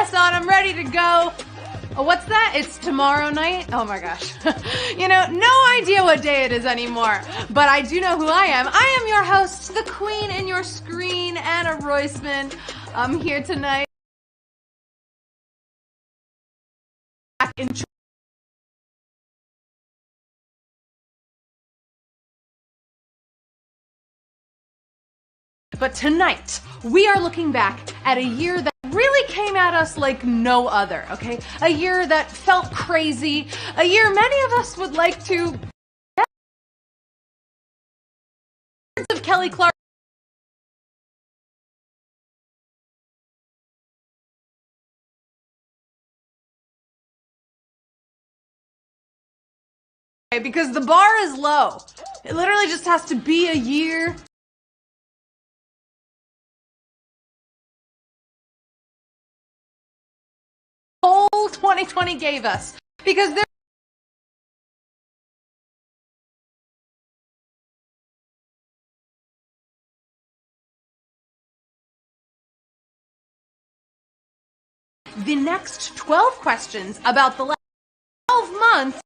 dress on. I'm ready to go. Oh, what's that? It's tomorrow night? Oh my gosh. You know, no idea what day it is anymore. But I do know who I am. I am your host, the queen in your screen, Anna Roisman. I'm here tonight. But tonight, we are looking back at a year that really came at us like no other, okay? A year that felt crazy, a year many of us would like to... of Kelly Clark. Because the bar is low. It literally just has to be a year. Whole 2020 gave us. Because there the next 12 questions about the last 12 months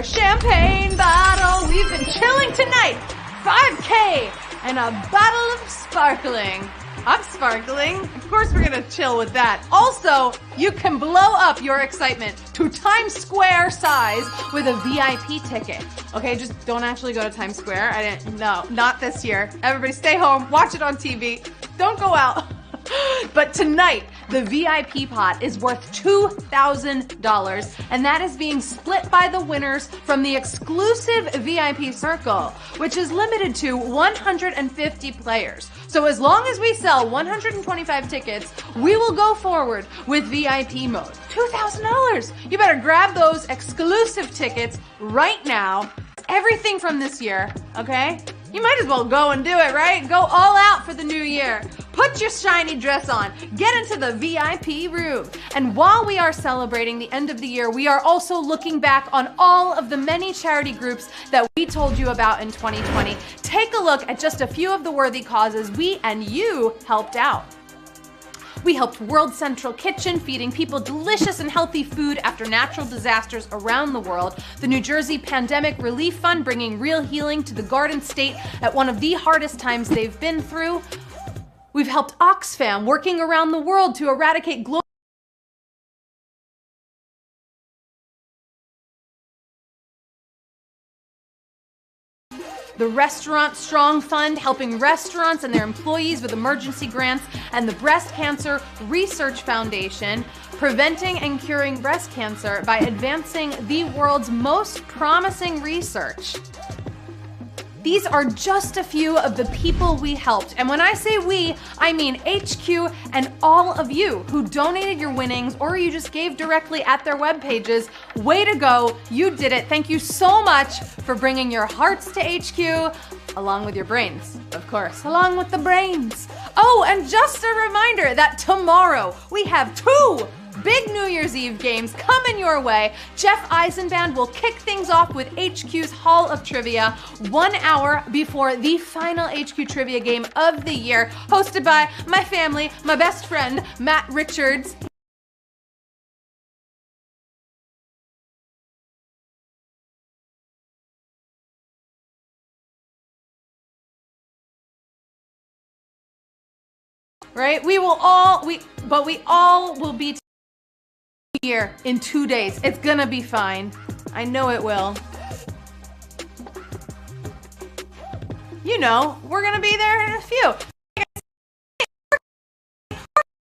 champagne bottle. We've been chilling tonight. 5K and a bottle of sparkling. I'm sparkling. Of course we're gonna chill with that. Also, you can blow up your excitement to Times Square size with a VIP ticket. Okay, just don't actually go to Times Square. No, not this year. Everybody stay home, watch it on TV. Don't go out. But tonight, the VIP pot is worth $2,000, and that is being split by the winners from the exclusive VIP circle, which is limited to 150 players. So as long as we sell 125 tickets, we will go forward with VIP mode. $2,000! You better grab those exclusive tickets right now. Everything from this year, okay? You might as well go and do it, right? Go all out for the new year. Put your shiny dress on. Get into the VIP room. And while we are celebrating the end of the year, we are also looking back on all of the many charity groups that we told you about in 2020. Take a look at just a few of the worthy causes we and you helped out. We helped World Central Kitchen, feeding people delicious and healthy food after natural disasters around the world. The New Jersey Pandemic Relief Fund, bringing real healing to the Garden State at one of the hardest times they've been through. We've helped Oxfam, working around the world to eradicate global the Restaurant Strong Fund, helping restaurants and their employees with emergency grants, and the Breast Cancer Research Foundation, preventing and curing breast cancer by advancing the world's most promising research. These are just a few of the people we helped. And when I say we, I mean HQ and all of you who donated your winnings or you just gave directly at their web pages. Way to go, you did it. Thank you so much for bringing your hearts to HQ, along with your brains, of course, along with the brains. Oh, and just a reminder that tomorrow we have 2 big New Year's Eve games coming your way. Jeff Eisenband will kick things off with HQ's Hall of Trivia 1 hour before the final HQ Trivia game of the year, hosted by my family, my best friend, Matt Richards. Right? We all will be here in 2 days. It's gonna be fine. I know it will. You know, we're gonna be there in a few. We're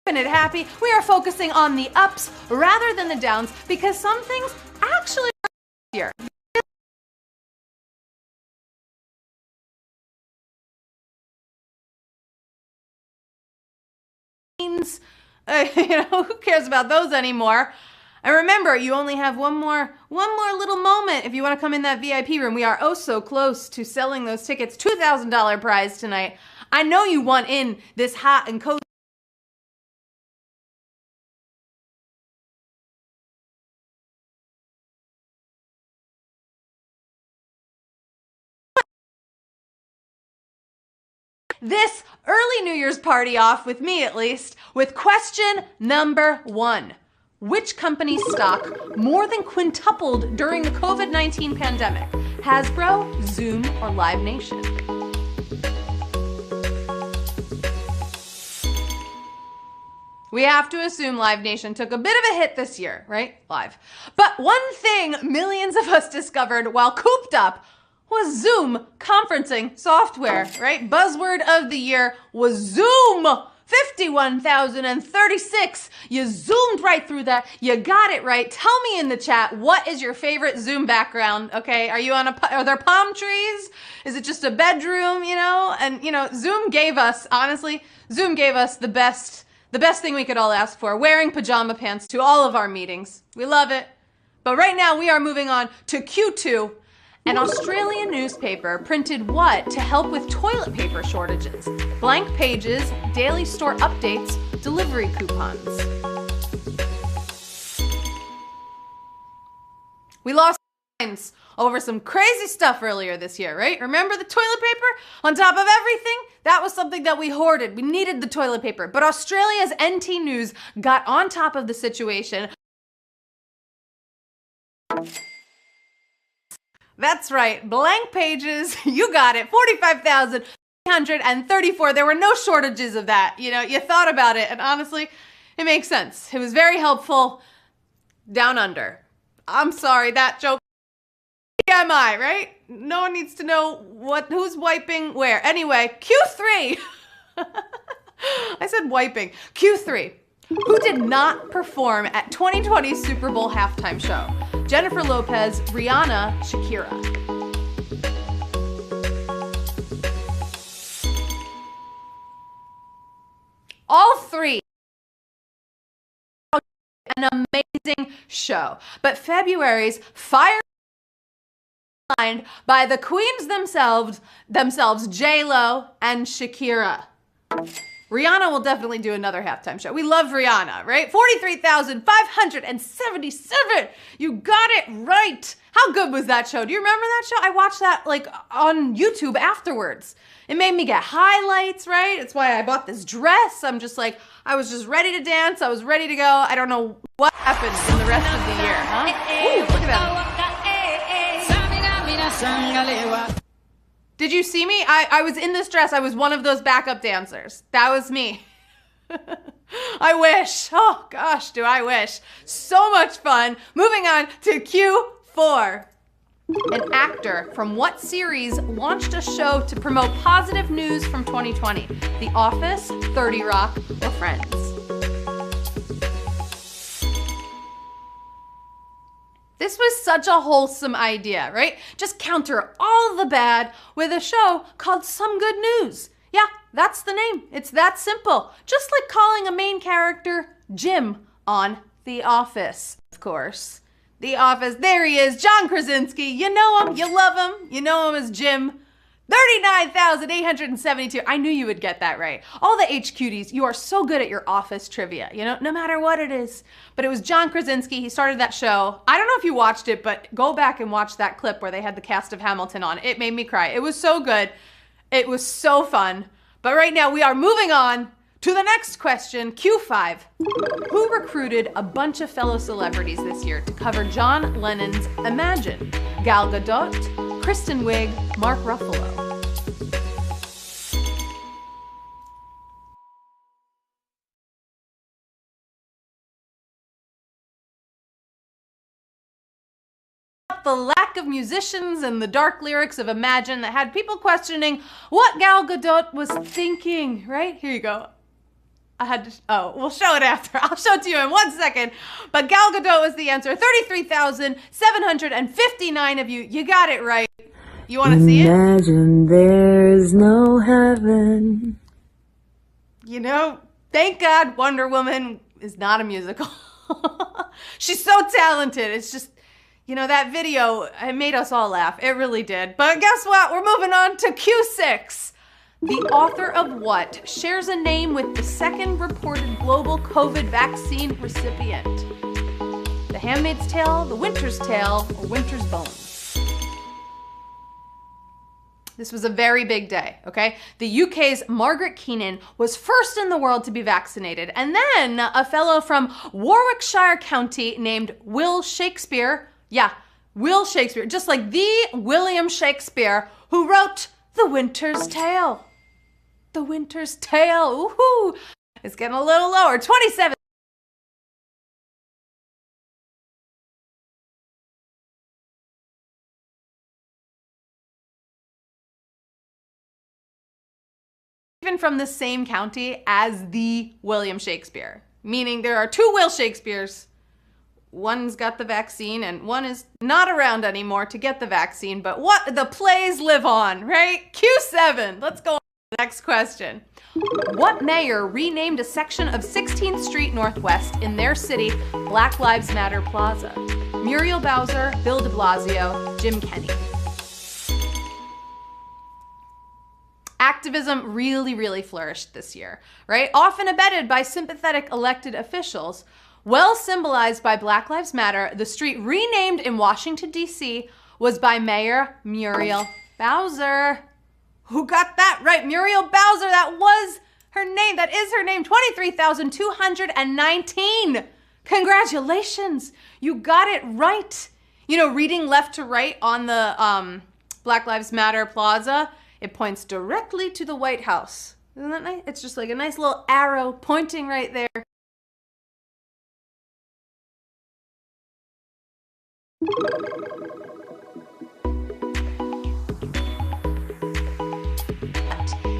keeping it happy. We are focusing on the ups rather than the downs because some things actually are easier. Who cares about those anymore? And remember, you only have one more little moment if you want to come in that VIP room. We are oh so close to selling those tickets. $2,000 prize tonight. I know you want in this hot and cozy. this early New Year's party off, with me at least, with question number 1. Which company's stock more than quintupled during the COVID-19 pandemic? Hasbro, Zoom, or Live Nation? We have to assume Live Nation took a bit of a hit this year, right? Live. But one thing millions of us discovered while cooped up was Zoom conferencing software, right? Buzzword of the year was Zoom. 51,036. You zoomed right through that. You got it right. Tell me in the chat, what is your favorite Zoom background? Okay, are there palm trees? Is it just a bedroom, And, Zoom gave us, honestly, the best thing we could all ask for, wearing pajama pants to all of our meetings. We love it. But right now we are moving on to Q2. An Australian newspaper printed what to help with toilet paper shortages? Blank pages, daily store updates, delivery coupons. We lost minds over some crazy stuff earlier this year, right? Remember the toilet paper? On top of everything, that was something that we hoarded. We needed the toilet paper. But Australia's NT News got on top of the situation. That's right, blank pages, you got it, 45,334. There were no shortages of that. You thought about it, and honestly, it makes sense. It was very helpful down under. I'm sorry, that joke. TMI, right? No one needs to know who's wiping where. Anyway, Q3. I said wiping. Q3. Who did not perform at 2020's Super Bowl halftime show? Jennifer Lopez, Rihanna, Shakira. All three. An amazing show. But February's fire lined by the queens themselves, J-Lo and Shakira. Rihanna will definitely do another halftime show. We love Rihanna, right? 43,577. You got it right. How good was that show? Do you remember that show? I watched that on YouTube afterwards. It made me get highlights, right? It's why I bought this dress. I was just ready to dance. I was ready to go. I don't know what happened in the rest of the year, huh? Ooh, look at that. Did you see me? I was in this dress. I was one of those backup dancers. That was me. I wish. Oh gosh, do I wish. So much fun. Moving on to Q4. An actor from what series launched a show to promote positive news from 2020? The Office, 30 Rock, or Friends? This was such a wholesome idea, right? Just counter all the bad with a show called Some Good News. Yeah, that's the name. It's that simple. Just like calling a main character Jim on The Office, of course. The Office, there he is, John Krasinski. You know him, you love him, you know him as Jim. 39,872. I knew you would get that right. All the HQDs, you are so good at your Office trivia, no matter what it is. But it was John Krasinski. He started that show. I don't know if you watched it, but go back and watch that clip where they had the cast of Hamilton on. It made me cry. It was so good. It was so fun. But right now we are moving on to the next question, Q5. Who recruited a bunch of fellow celebrities this year to cover John Lennon's Imagine? Gal Gadot, Kristen Wiig, Mark Ruffalo. The lack of musicians and the dark lyrics of Imagine that had people questioning what Gal Gadot was thinking, right? Here you go. We'll show it after. I'll show it to you in 1 second. But Gal Gadot was the answer. 33,759 of you. You got it right. You want to see it? Imagine there's no heaven. Thank God Wonder Woman is not a musical. She's so talented. It's just, that video, it made us all laugh. It really did. But guess what? We're moving on to Q6. The author of what shares a name with the second reported global COVID vaccine recipient? The Handmaid's Tale, The Winter's Tale, or Winter's Bones? This was a very big day, okay? The UK's Margaret Keenan was first in the world to be vaccinated, and then a fellow from Warwickshire County named Will Shakespeare, Will Shakespeare, just like the William Shakespeare, who wrote The Winter's Tale. The Winter's Tale, woohoo! It's getting a little lower, 27. Even from the same county as the William Shakespeare, meaning there are two Will Shakespeares. One's got the vaccine and one is not around anymore to get the vaccine, but what the plays live on, right? Q7, let's go on to the next question. What mayor renamed a section of 16th Street Northwest in their city Black Lives Matter Plaza? Muriel Bowser, Bill de Blasio, Jim Kenney. Activism really flourished this year, right? Often abetted by sympathetic elected officials. Well symbolized by Black Lives Matter, the street renamed in Washington, D.C. was by Mayor Muriel Bowser. Who got that right? Muriel Bowser, that was her name. That is her name, 23,219. Congratulations, you got it right. You know, reading left to right on the Black Lives Matter Plaza, it points directly to the White House. Isn't that nice? It's just like a nice little arrow pointing right there.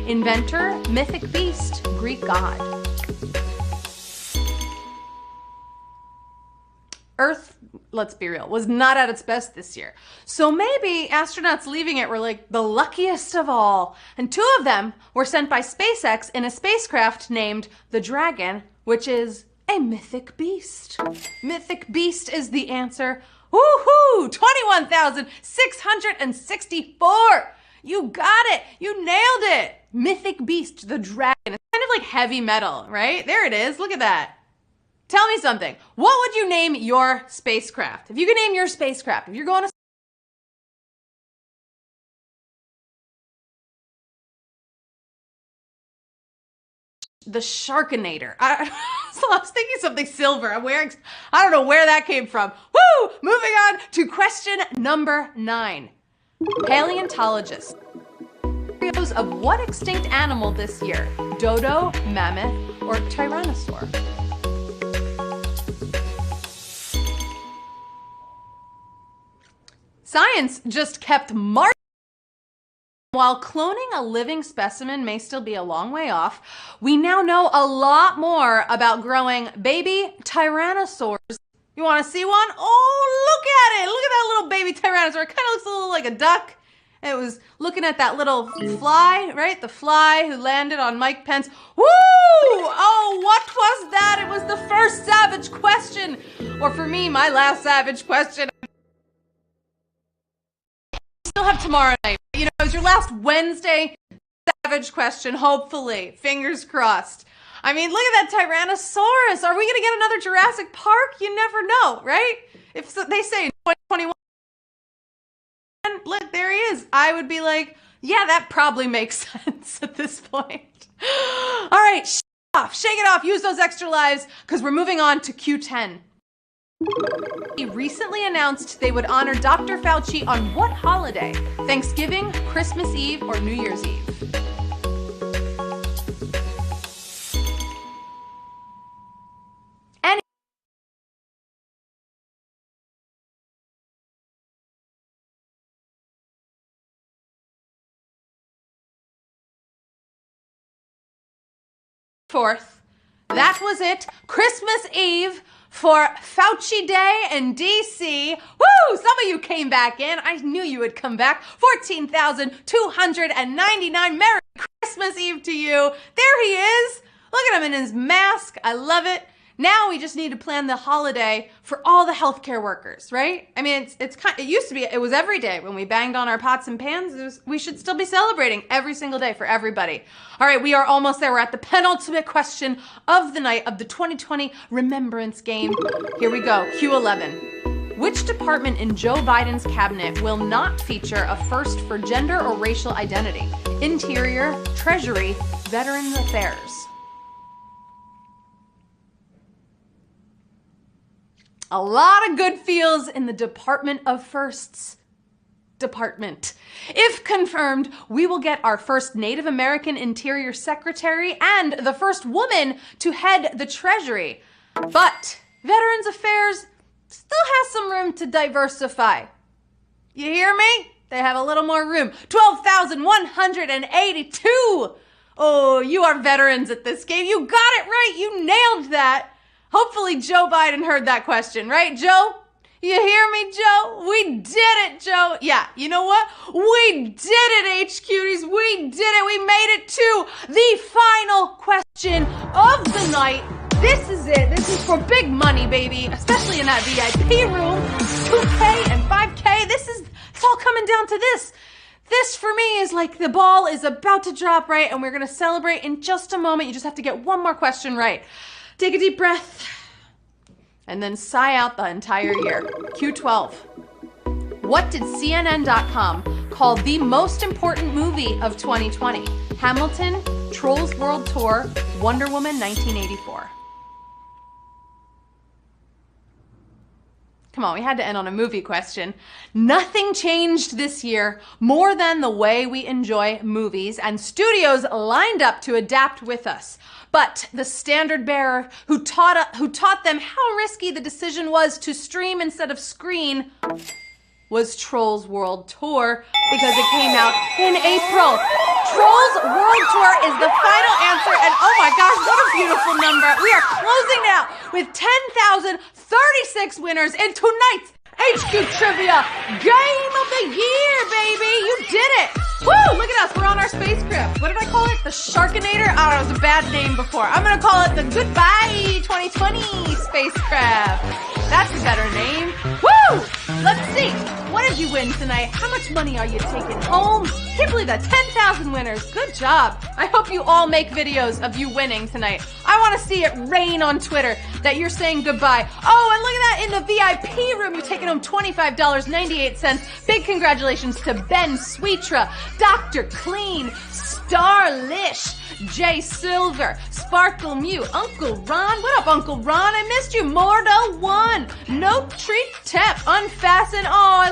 Inventor, mythic beast, Greek god. Earth, let's be real, was not at its best this year. So maybe astronauts leaving it were like the luckiest of all. And two of them were sent by SpaceX in a spacecraft named the Dragon, which is a mythic beast. Mythic beast is the answer. Woohoo! 21,664! You got it! You nailed it! Mythic beast, the Dragon. It's kind of like heavy metal, right? There it is. Look at that. Tell me something. What would you name your spacecraft? If you could name your spacecraft, if you're going to the Sharkinator. I was thinking something silver. I don't know where that came from. Woo! Moving on to question number 9. Paleontologists. Of what extinct animal this year? Dodo, mammoth, or tyrannosaur? Science just kept marching. While cloning a living specimen may still be a long way off, we now know a lot more about growing baby tyrannosaurs. You want to see one? Oh, look at it! Look at that little baby tyrannosaur. It kind of looks a little like a duck. It was looking at that little fly, right? The fly who landed on Mike Pence. Woo! Oh, what was that? It was the first savage question. Or for me, my last savage question. Still have tomorrow night. You know, it's your last Wednesday savage question, hopefully. Fingers crossed. I mean, look at that Tyrannosaurus. Are we going to get another Jurassic Park? You never know, right? If so, they say in 2021, look, there he is. I would be like, yeah, that probably makes sense at this point. All right, shake it off. Use those extra lives because we're moving on to Q10. He recently announced they would honor Dr. Fauci on what holiday? Thanksgiving, Christmas Eve, or New Year's Eve? Fourth, that was it. Christmas Eve for Fauci Day in DC. Woo! Some of you came back in. I knew you would come back. 14,299. Merry Christmas Eve to you. There he is. Look at him in his mask. I love it. Now we just need to plan the holiday for all the healthcare workers, right? I mean, it used to be, it was every day when we banged on our pots and pans. We should still be celebrating every single day for everybody. All right, we are almost there. We're at the penultimate question of the night of the 2020 Remembrance Game. Here we go, Q11. Which department in Joe Biden's cabinet will not feature a first for gender or racial identity? Interior, Treasury, Veterans Affairs. A lot of good feels in the Department of Firsts department. If confirmed, we will get our first Native American Interior Secretary and the first woman to head the Treasury. But Veterans Affairs still has some room to diversify. You hear me? They have a little more room. 12,182. Oh, you are veterans at this game. You got it right. You nailed that. Hopefully Joe Biden heard that question, right, Joe? You hear me, Joe? We did it, Joe. Yeah, you know what? We did it, HQties. We did it. We made it to the final question of the night. This is it. This is for big money, baby, especially in that VIP room. 2K and 5K. It's all coming down to this. This for me is like the ball is about to drop, right? And we're going to celebrate in just a moment. You just have to get one more question right. Take a deep breath. And then sigh out the entire year. Q12. What did CNN.com call the most important movie of 2020? Hamilton, Trolls World Tour, Wonder Woman 1984. Come on, we had to end on a movie question. Nothing changed this year more than the way we enjoy movies, and studios lined up to adapt with us. But the standard bearer who taught them how risky the decision was to stream instead of screen was Trolls World Tour, because it came out in April. Trolls World Tour is the final answer, and oh my gosh, what a beautiful number. We are closing out with 10,036 winners in tonight's HQ Trivia Game of the Year, baby. You did it. Woo, look at us. We're on our spacecraft. What did I call it? The Sharkinator? Oh, it was a bad name before. I'm going to call it the Goodbye 2020 spacecraft. That's a better name. Woo! Let's see. What did you win tonight? How much money are you taking home? Can't believe that. 10,000 winners. Good job. I hope you all make videos of you winning tonight. I want to see it rain on Twitter that you're saying goodbye. Oh, and look at that. In the VIP room, you're taking home $25.98. Big congratulations to Ben Sweetra, Dr. Clean, Starlish, Jay Silver, Sparkle Mew, Uncle Ron. What up, Uncle Ron? I missed you. Mordo One, No Treat Temp, Unfasten. Oh, I